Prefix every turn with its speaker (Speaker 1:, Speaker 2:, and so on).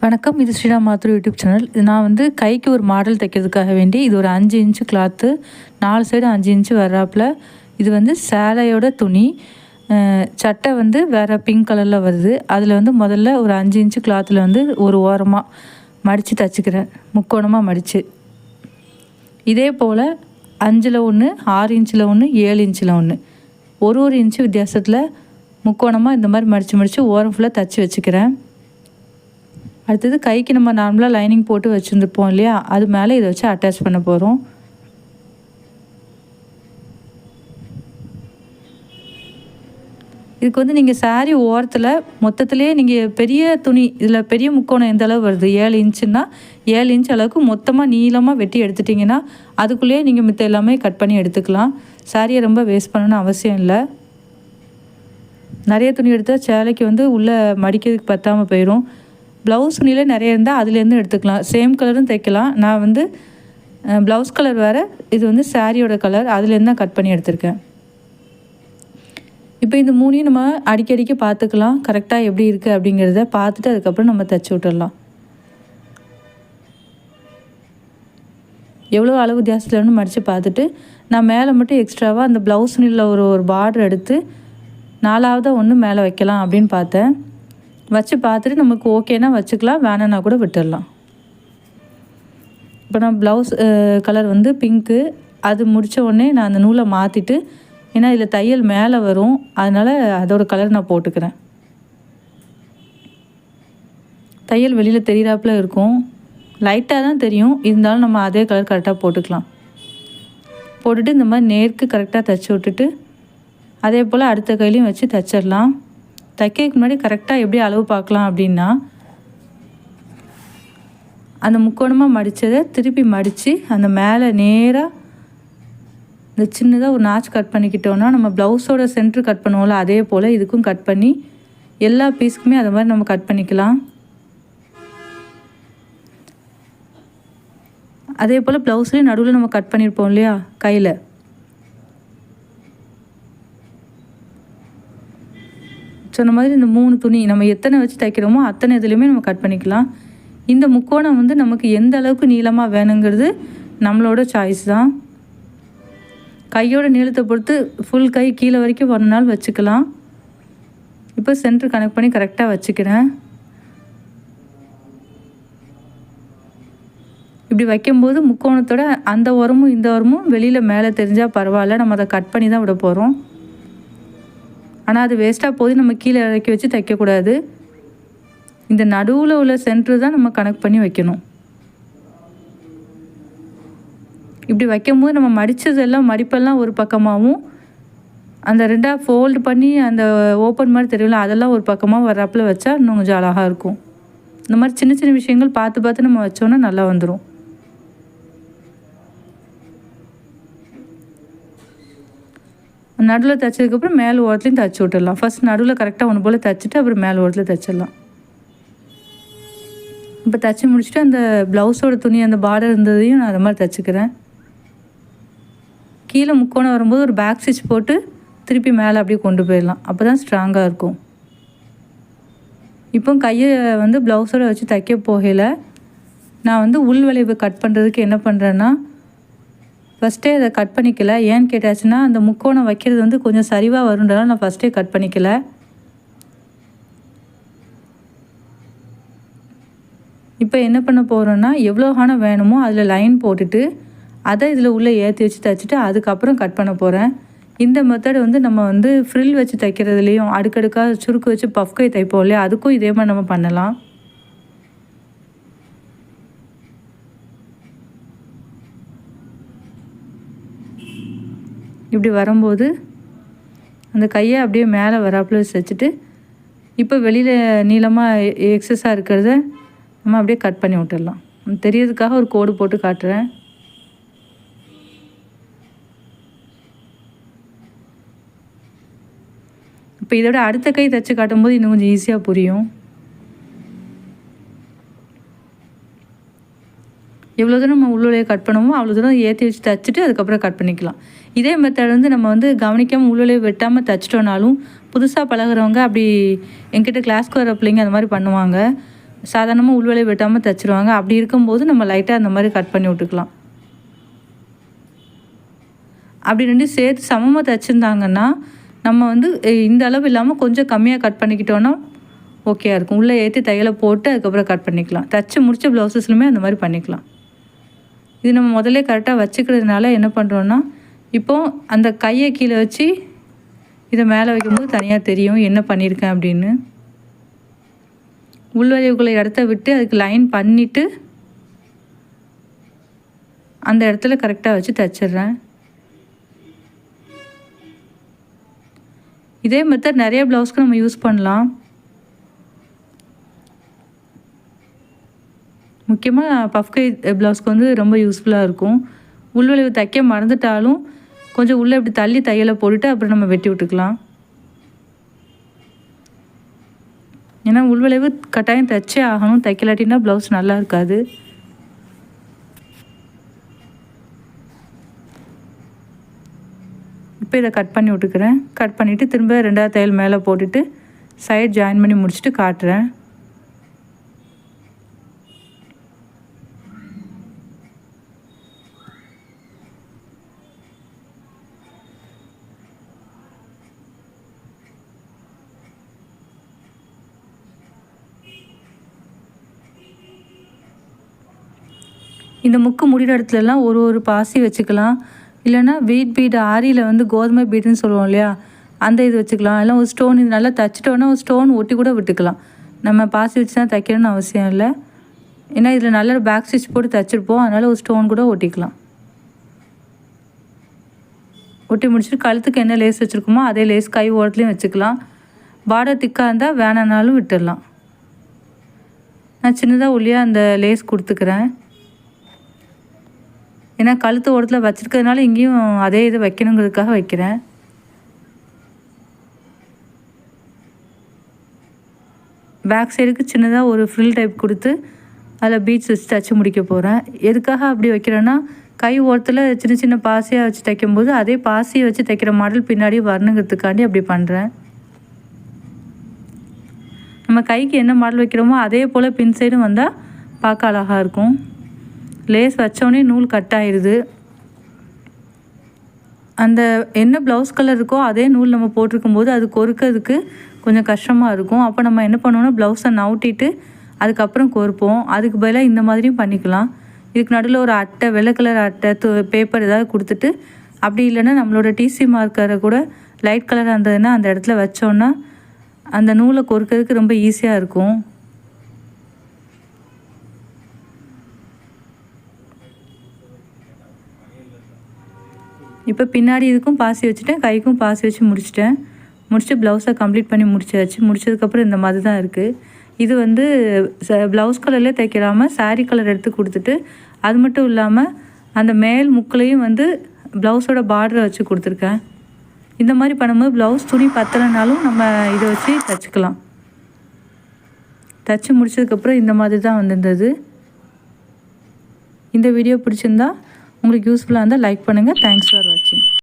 Speaker 1: வணக்கம். இது ஸ்ரீராம் மாத்ரு YouTube channel. இது நான் வந்து கைக்கு ஒரு மாடல் தைக்கிறதுக்காக வேண்டி இது ஒரு 5 இன்ச்சு கிளாத்து, 4 சைடு 5 இன்ச்சு வர்றாப்புல. இது வந்து சேலையோட துணி. சட்டை வந்து வேறு பிங்க் கலரில் வருது. அதில் வந்து முதல்ல ஒரு 5 இன்ச்சு கிளாத்தில் வந்து ஒரு ஓரமாக மடித்து தைச்சிக்கிறேன், முக்கோணமாக மடித்து. இதே போல் 5ல் 1, 6 இன்ச்சில் 1, 7 இன்ச்சில் 1, ஒரு இன்ச்சு வித்தியாசத்தில் முக்கோணமாக இந்த மாதிரி மடித்து ஓரம் ஃபுல்லாக தைச்சி வச்சுக்கிறேன். அடுத்தது கைக்கு நம்ம நார்மலாக லைனிங் போட்டு வச்சுருந்துருப்போம் இல்லையா, அது மேலே இதை வச்சு அட்டாச் பண்ண போகிறோம். இதுக்கு வந்து நீங்கள் சாரீ ஓரத்தில் மொத்தத்துலேயே நீங்கள் பெரிய துணி, இதில் பெரிய முக்கோணம் எந்த அளவு வருது, 7 இன்ச்சுன்னா 7 இன்ச் அளவுக்கு மொத்தமாக நீளமாக வெட்டி எடுத்துட்டிங்கன்னா அதுக்குள்ளேயே நீங்கள் மித்த எல்லாமே கட் பண்ணி எடுத்துக்கலாம். சாரியை ரொம்ப வேஸ்ட் பண்ணணும்னு அவசியம் இல்லை. நிறைய துணி எடுத்தால் சேலைக்கு வந்து உள்ளே மடிக்கிறதுக்கு பற்றாமல் போயிடும். ப்ளவுஸ் துணியில் நிறைய இருந்தால் அதுலேருந்து எடுத்துக்கலாம். சேம் கலரும் தைக்கலாம். நான் வந்து ப்ளவுஸ் கலர் வேறு, இது வந்து சாரியோட கலர், அதுலேருந்து தான் கட் பண்ணி எடுத்திருக்கேன். இப்போ இந்த 3ஐயும் நம்ம அடிக்கடிக்கு பார்த்துக்கலாம், கரெக்டாக எப்படி இருக்குது அப்படிங்கிறத பார்த்துட்டு அதுக்கப்புறம் நம்ம தைச்சி விட்டுடலாம். எவ்வளோ அளவு வித்தியாசத்துலன்னு மடித்து பார்த்துட்டு நான் மேலே மட்டும் எக்ஸ்ட்ராவாக அந்த ப்ளவுஸ் துணியில் ஒரு பார்டர் எடுத்து 4ஆவதாக ஒன்று மேலே வைக்கலாம் அப்படின்னு பார்த்தேன். வச்சு பார்த்துட்டு நமக்கு ஓகேனா வச்சுக்கலாம், வேணான்னா கூட விட்டுடலாம். இப்போ நான் ப்ளவுஸ் கலர் வந்து பிங்க்கு, அது முடித்த உடனே நான் அந்த நூலை மாற்றிட்டு, ஏன்னா இதில் தையல் மேலே வரும், அதனால் அதோட கலர் நான் போட்டுக்கிறேன். தையல் வெளியில் தெரிகிறாப்புல இருக்கும், லைட்டாக தான் தெரியும், இருந்தாலும் நம்ம அதே கலர் கரெக்டாக போட்டுக்கலாம். போட்டுட்டு இந்த மாதிரி நேருக்கு கரெக்டாக தைச்சி விட்டுட்டு அதே போல் அடுத்த கையிலையும் வச்சு தைச்சிடலாம். தைக்கிறதுக்கு முன்னாடி கரெக்டாக எப்படி அளவு பார்க்கலாம் அப்படின்னா, அந்த முக்கோணமாக மடித்ததை திருப்பி மடித்து அந்த மேலே நேராக இந்த சின்னதாக ஒரு நாச் கட் பண்ணிக்கிட்டோன்னா நம்ம ப்ளவுஸோட சென்ட்ரு கட் பண்ணுவோம்ல, அதே போல் இதுக்கும் கட் பண்ணி எல்லா பீஸுக்குமே அது மாதிரி நம்ம கட் பண்ணிக்கலாம். அதே போல் ப்ளவுஸ்லேயும் நடுவில் நம்ம கட் பண்ணியிருப்போம் இல்லையா கையில், சொன்ன மாதிரி இந்த 3 துணி நம்ம எத்தனை வச்சு தைக்கிறோமோ அத்தனை இதுலேயுமே நம்ம கட் பண்ணிக்கலாம். இந்த முக்கோணம் வந்து நமக்கு எந்த அளவுக்கு நீளமாக வேணுங்கிறது நம்மளோட சாய்ஸ் தான். கையோட நீளத்தை பொறுத்து ஃபுல் கை கீழே வரைக்கும் ஒரு நாள் வச்சுக்கலாம். இப்போ சென்டர் கனெக்ட் பண்ணி கரெக்டாக வச்சுக்கிறேன். இப்படி வைக்கும்போது முக்கோணத்தோட அந்த ஓரமும் இந்த ஓரமும் வெளியில் மேலே தெரிஞ்சால் பரவாயில்ல, நம்ம அதை கட் பண்ணி தான் விட போகிறோம். ஆனால் அது வேஸ்ட்டாக போது நம்ம கீழே இறக்கி வச்சு தைக்கக்கூடாது. இந்த நடுவில் உள்ள சென்டர் தான் நம்ம கனெக்ட் பண்ணி வைக்கணும். இப்படி வைக்கும்போது நம்ம மடித்ததெல்லாம் மடிப்பெல்லாம் ஒரு பக்கமாகவும், அந்த 2ஆக ஃபோல்டு பண்ணி அந்த ஓப்பன் மாதிரி தெரியல அதெல்லாம் ஒரு பக்கமாக வர்றாப்பில் வச்சா இன்னும் கொஞ்சம் அழகாக இருக்கும். இந்த மாதிரி சின்ன சின்ன விஷயங்கள் பார்த்து பார்த்து நம்ம வச்சோன்னா நல்லா வந்துடும். நடுவில் தைச்சதுக்கப்புறம் மேல் ஓரத்துலையும் தைச்சி விட்டுடலாம். ஃபஸ்ட் நடுவில் கரெக்டாக ஒன்று போல் தைச்சிட்டு அப்புறம் மேல் ஓரத்தில் தைச்சிடலாம். இப்போ தைச்சி முடிச்சுட்டு அந்த ப்ளவுஸோட துணி அந்த பார்டர் இருந்ததையும் நான் அது மாதிரி தைச்சிக்கிறேன். கீழே முக்கோணம் வரும்போது ஒரு பேக் ஸ்டிச் போட்டு திருப்பி மேலே அப்படியே கொண்டு போயிடலாம், அப்போ தான் ஸ்ட்ராங்காக இருக்கும். இப்போ கையை வந்து ப்ளவுஸோடு வச்சு தைக்க போகல, நான் வந்து உள் வளைவு கட் பண்ணுறதுக்கு என்ன பண்ணுறேன்னா, ஃபஸ்ட்டே அதை கட் பண்ணிக்கல. ஏன்னு கேட்டாச்சுன்னா அந்த முக்கோணம் வைக்கிறது வந்து கொஞ்சம் சரிவாக வரும்ன்றதால நான் ஃபஸ்ட்டே கட் பண்ணிக்கல. இப்போ என்ன பண்ண போகிறோன்னா, எவ்வளோ ஹானம் வேணுமோ அதில் லைன் போட்டுட்டு அதை இதில் உள்ளே ஏற்றி வச்சு தைச்சிட்டு அதுக்கப்புறம் கட் பண்ண போகிறேன். இந்த மெத்தட் வந்து நம்ம வந்து ஃப்ரில் வச்சு தைக்கிறதுலேயும் அடுக்கடுக்காக சுருக்கு வச்சு பஃப் கை தைப்போம் இல்லையா, அதுக்கும் இதே மாதிரி நம்ம பண்ணலாம். இப்படி வரும்போது அந்த கையை அப்படியே மேலே வராப்பில் வச்சுட்டு இப்போ வெளியில் நீளமாக எக்ஸஸாக இருக்கிறத நம்ம அப்படியே கட் பண்ணி விட்டுடலாம். தெரியறதுக்காக ஒரு கோடு போட்டு காட்டுறேன். இப்போ இதோட அடுத்த கை தைச்சி காட்டும்போது இன்னும் கொஞ்சம் ஈஸியாக புரியும். எவ்வளோ தூரம் நம்ம உள்ளே கட் பண்ணுவோமோ அவ்வளோ தூரம் ஏற்றி வச்சு தைச்சிட்டு அதுக்கப்புறம் கட் பண்ணிக்கலாம். இதே மெத்தட் வந்து நம்ம வந்து கவனிக்காமல் உள்ளே வெட்டாமல் தைச்சிட்டோனாலும் புதுசாக பழகிறவங்க அப்படி என்கிட்ட கிளாஸ்க்கு வர பிள்ளைங்க அந்த மாதிரி பண்ணுவாங்க. சாதாரணமாக உள்வளைவு வெட்டாமல் தைச்சிருவாங்க. அப்படி இருக்கும்போது நம்ம லைட்டாக அந்த மாதிரி கட் பண்ணி விட்டுக்கலாம். அப்படி 2 சேர்த்து சமமாக தைச்சிருந்தாங்கன்னா நம்ம வந்து இந்த அளவு இல்லாமல் கொஞ்சம் கம்மியாக கட் பண்ணிக்கிட்டோன்னா ஓகேயா இருக்கும். உள்ளே ஏற்றி தையலை போட்டு அதுக்கப்புறம் கட் பண்ணிக்கலாம். தைச்சி முடித்த ப்ளவுஸஸ்லுமே அந்த மாதிரி பண்ணிக்கலாம். இது நம்ம முதல்ல கரெக்டாக வச்சுக்கிறதுனால என்ன பண்ணுறோன்னா இப்போது அந்த கையை கீழே வச்சு இதை மேலே வைக்கும்போது தனியாக தெரியும் என்ன பண்ணியிருக்கேன் அப்படின்னு. உள்வளைவுக்குள்ள இடத்த விட்டு அதுக்கு லைன் பண்ணிவிட்டு அந்த இடத்துல கரெக்டாக வச்சு தைச்சிட்றேன். இதே மெத்தட் நிறைய ப்ளவுஸ்க்கு நம்ம யூஸ் பண்ணலாம். முக்கியமாக பஃப் கை ப்ளவுஸ்க்கு வந்து ரொம்ப யூஸ்ஃபுல்லாக இருக்கும். உள்வளைவு தைக்க மறந்துட்டாலும் கொஞ்சம் உள்ளே இப்படி தள்ளி தையலை போட்டுட்டு அப்புறம் நம்ம வெட்டி விட்டுக்கலாம். ஏன்னா உள்வளைவு கட்டாயம் தைச்சே ஆகணும். தைக்கலாட்டினா ப்ளவுஸ் நல்லா இருக்காது. இப்போ இதை கட் பண்ணி விட்டுக்கிறேன். கட் பண்ணிவிட்டு திரும்ப 2வது தையல் மேலே போட்டுட்டு சைட் ஜாயின் பண்ணி முடிச்சுட்டு காட்டுறேன். இந்த முக்கு முடிகிற இடத்துலலாம் ஒரு பாசி வச்சுக்கலாம். இல்லைன்னா வீட் பீடு ஆரியில் வந்து கோதுமை பீடுன்னு சொல்லுவோம் இல்லையா, அந்த இது வச்சுக்கலாம். இல்லை ஒரு ஸ்டோன் இது நல்லா தைச்சிட்டோன்னா ஒரு ஸ்டோன் ஒட்டி கூட விட்டுக்கலாம். நம்ம பாசி வச்சு தான் தைக்கணும்னு அவசியம் இல்லை. ஏன்னா இதில் நல்ல பேக் ஸ்டிச் போட்டு தைச்சிருப்போம். அதனால் ஒரு ஸ்டோன் கூட ஒட்டிக்கலாம். ஒட்டி முடிச்சுட்டு கழுத்துக்கு என்ன லேஸ் வச்சுருக்கோமோ அதே லேஸ் கை ஓரத்துலேயும் வச்சுக்கலாம். பார்டர் திக்காக இருந்தால் வேணானாலும் விட்டுடலாம். நான் சின்னதாக ஒல்லியாக அந்த லேஸ் கொடுத்துக்கிறேன். ஏன்னா கழுத்து ஓரத்தில் வச்சுருக்கிறதுனால இங்கேயும் அதே இது வைக்கணுங்கிறதுக்காக வைக்கிறேன். பேக் சைடுக்கு சின்னதாக ஒரு ஃப்ரில் டைப் கொடுத்து அதில் பீட்ஸ் வச்சு தைச்சி முடிக்க போகிறேன். எதுக்காக அப்படி வைக்கிறேன்னா கை ஓரத்தில் சின்ன சின்ன பாசியாக வச்சு தைக்கும்போது அதே பாசியை வச்சு தைக்கிற மாடல் பின்னாடி வரணுங்கிறதுக்காண்டி அப்படி பண்ணுறேன். நம்ம கைக்கு என்ன மாடல் வைக்கிறோமோ அதே போல் பின் சைடும் வந்தால் பார்க்க அழகாக இருக்கும். லேஸ் வச்சோடனே நூல் கட் ஆயிடுது. அந்த என்ன ப்ளவுஸ் கலர் இருக்கோ அதே நூல் நம்ம போட்டிருக்கும்போது அது கொறுக்கிறதுக்கு கொஞ்சம் கஷ்டமாக இருக்கும். அப்போ நம்ம என்ன பண்ணுவோம்னா ப்ளவுஸை நவுட்டிட்டு அதுக்கப்புறம் கொறுப்போம். அதுக்கு பதிலாக இந்த மாதிரியும் பண்ணிக்கலாம். இதுக்கு நடுவில் ஒரு அட்டை, வெள்ளை கலர் அட்டை, பேப்பர் ஏதாவது கொடுத்துட்டு, அப்படி இல்லைன்னா நம்மளோட டிசி மார்க்கரை கூட லைட் கலராக இருந்ததுன்னா அந்த இடத்துல வச்சோன்னா அந்த நூலை கொறுக்கிறதுக்கு ரொம்ப ஈஸியாக இருக்கும். இப்போ பின்னாடி இதுக்கும் பாசி வச்சுட்டேன், கைக்கும் பாசி வச்சு முடிச்சுட்டு ப்ளவுஸை கம்ப்ளீட் பண்ணி முடிச்சாச்சு. முடிச்சதுக்கப்புறம் இந்த மாதிரி தான் இருக்குது. இது வந்து ப்ளவுஸ் கலர்லேயே தைக்கிறாமல் சாரீ கலர் எடுத்து கொடுத்துட்டு, அது மட்டும் இல்லாமல் அந்த மேல் முக்குலையும் வந்து ப்ளவுஸோட பார்டரை வச்சு கொடுத்துருக்கேன். இந்த மாதிரி பண்ணும்போது ப்ளவுஸ் துணி பத்தலைனாலும் நம்ம இதை வச்சு தைச்சிக்கலாம். தைச்சி முடிச்சதுக்கப்புறம் இந்த மாதிரி தான் வந்திருந்தது. இந்த வீடியோ பிடிச்சிருந்தா உங்களுக்கு யூஸ்ஃபுல்லாக இருந்தால் லைக் பண்ணுங்கள். தேங்க்ஸ் ஃபார் வாட்சிங்.